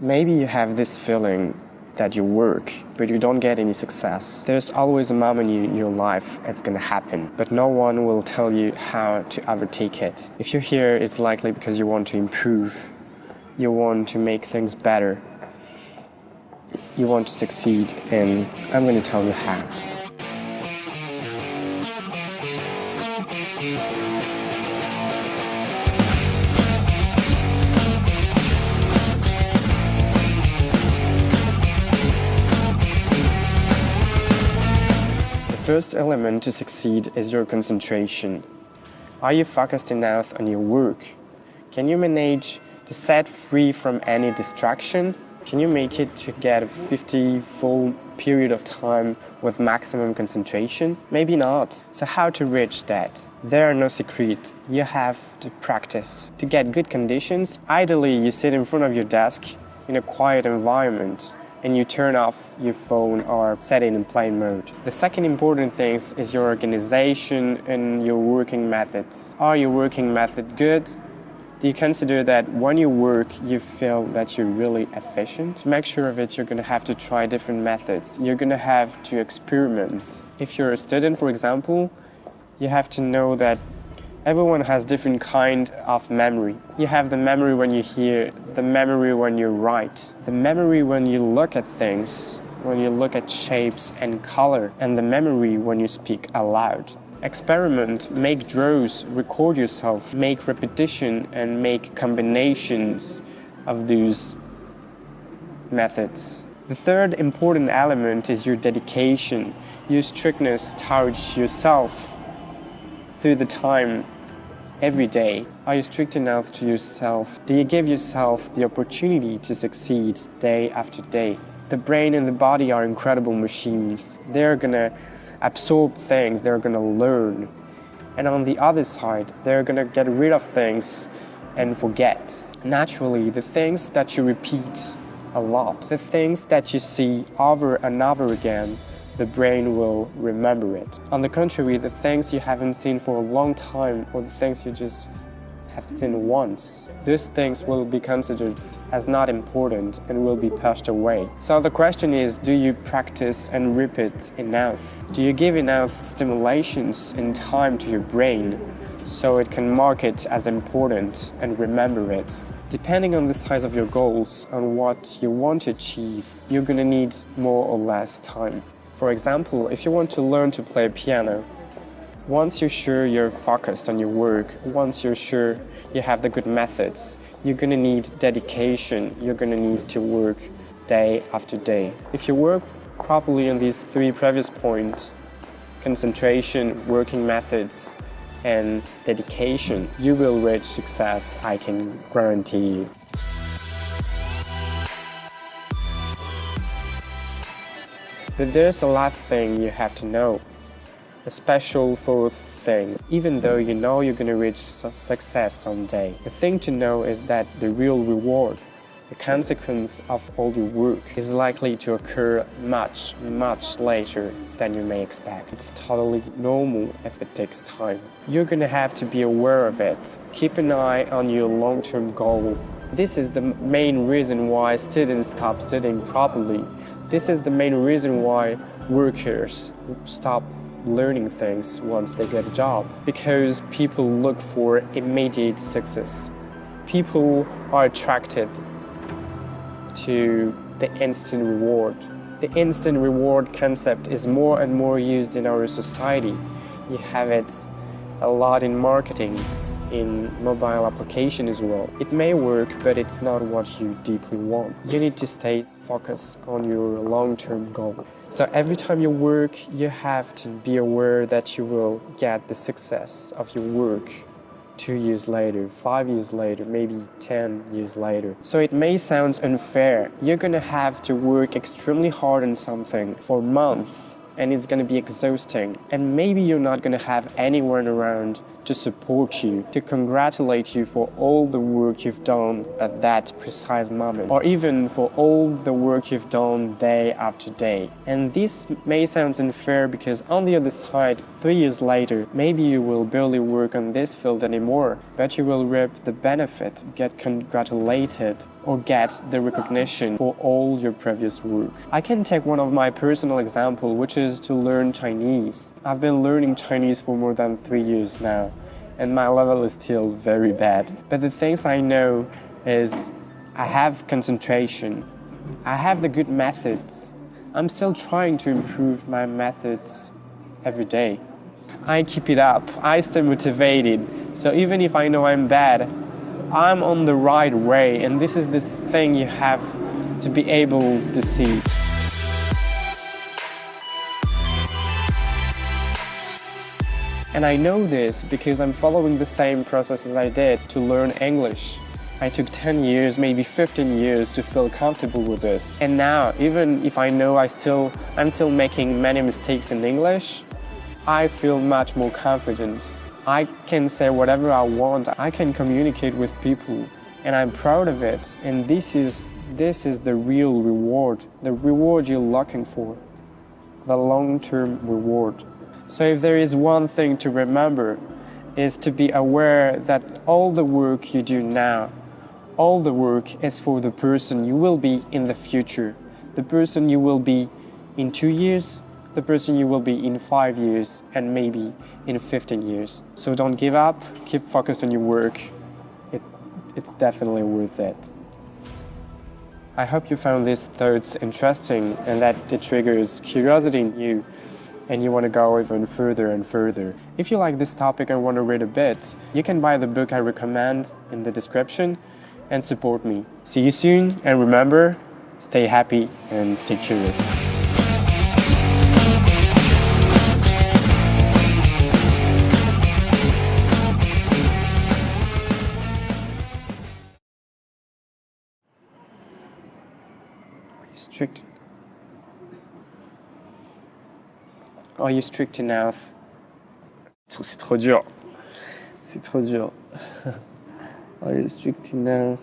Maybe you have this feeling that you work, but you don't get any success. There's always a moment in your life it's gonna happen, but no one will tell you how to overtake it. If you're here, it's likely because you want to improve, you want to make things better, you want to succeed, and I'm gonna tell you how. The first element to succeed is your concentration. Are you focused enough on your work? Can you manage to set free from any distraction? Can you make it to get a 50 full period of time with maximum concentration? Maybe not. So how to reach that? There are no secret. You have to practice. To get good conditions, ideally you sit in front of your desk in a quiet environment and you turn off your phone or set it in plane mode. The second important thing is your organization and your working methods. Are your working methods good? Do you consider that when you work, you feel that you're really efficient? To make sure of it, you're gonna have to try different methods. You're gonna have to experiment. If you're a student, for example, you have to know that everyone has different kind of memory. You have the memory when you hear, the memory when you write, the memory when you look at things, when you look at shapes and color, and the memory when you speak aloud. Experiment, make draws, record yourself, make repetition and make combinations of those methods. The third important element is your dedication, your strictness towards yourself through the time every day. Are you strict enough to yourself? Do you give yourself the opportunity to succeed day after day? The brain and the body are incredible machines. They're gonna absorb things, they're gonna learn. And on the other side, they're gonna get rid of things and forget. Naturally, the things that you repeat a lot, the things that you see over and over again, the brain will remember it. On the contrary, the things you haven't seen for a long time or the things you just have seen once, these things will be considered as not important and will be pushed away. So the question is, do you practice and repeat enough? Do you give enough stimulations and time to your brain so it can mark it as important and remember it? Depending on the size of your goals, on what you want to achieve, you're gonna need more or less time. For example, if you want to learn to play piano, once you're sure you're focused on your work, once you're sure you have the good methods, you're gonna need dedication, you're gonna need to work day after day. If you work properly on these three previous points, concentration, working methods, and dedication, you will reach success, I can guarantee you. But there's a last thing you have to know, a special fourth thing. Even though you know you're gonna reach success someday, the thing to know is that the real reward, the consequence of all your work, is likely to occur much, much later than you may expect. It's totally normal if it takes time. You're gonna have to be aware of it. Keep an eye on your long-term goal. This is the main reason why students stop studying properly. This is the main reason why workers stop learning things once they get a job. Because people look for immediate success. People are attracted to the instant reward. The instant reward concept is more and more used in our society. You have it a lot in marketing, in mobile application as well. It may work, but it's not what you deeply want. You need to stay focused on your long-term goal. So every time you work, you have to be aware that you will get the success of your work 2 years later, 5 years later, maybe 10 years later. So it may sound unfair. You're gonna have to work extremely hard on something for months, and it's gonna be exhausting. And maybe you're not gonna have anyone around to support you, to congratulate you for all the work you've done at that precise moment, or even for all the work you've done day after day. And this may sound unfair because on the other side, 3 years later, maybe you will barely work on this field anymore, but you will reap the benefit, get congratulated, or get the recognition for all your previous work. I can take one of my personal example, which is to learn Chinese. I've been learning Chinese for more than 3 years now, and my level is still very bad. But the things I know is I have concentration, I have the good methods. I'm still trying to improve my methods every day. I keep it up, I stay motivated, so even if I know I'm bad, I'm on the right way, and this is this thing you have to be able to see. And I know this because I'm following the same process as I did to learn English. I took 10 years, maybe 15 years to feel comfortable with this. And now, even if I know I'm still making many mistakes in English, I feel much more confident. I can say whatever I want, I can communicate with people, and I'm proud of it. And this is the real reward, the reward you're looking for, the long-term reward. So if there is one thing to remember, is to be aware that all the work you do now, all the work is for the person you will be in the future, the person you will be in 2 years, the person you will be in 5 years, and maybe in 15 years. So don't give up, keep focused on your work. It's definitely worth it. I hope you found these thoughts interesting and that it triggers curiosity in you and you want to go even further and further. If you like this topic and want to read a bit, you can buy the book I recommend in the description and support me. See you soon, and remember, stay happy and stay curious. Strict. Are you strict enough? C'est trop dur. C'est trop dur. Are you strict enough?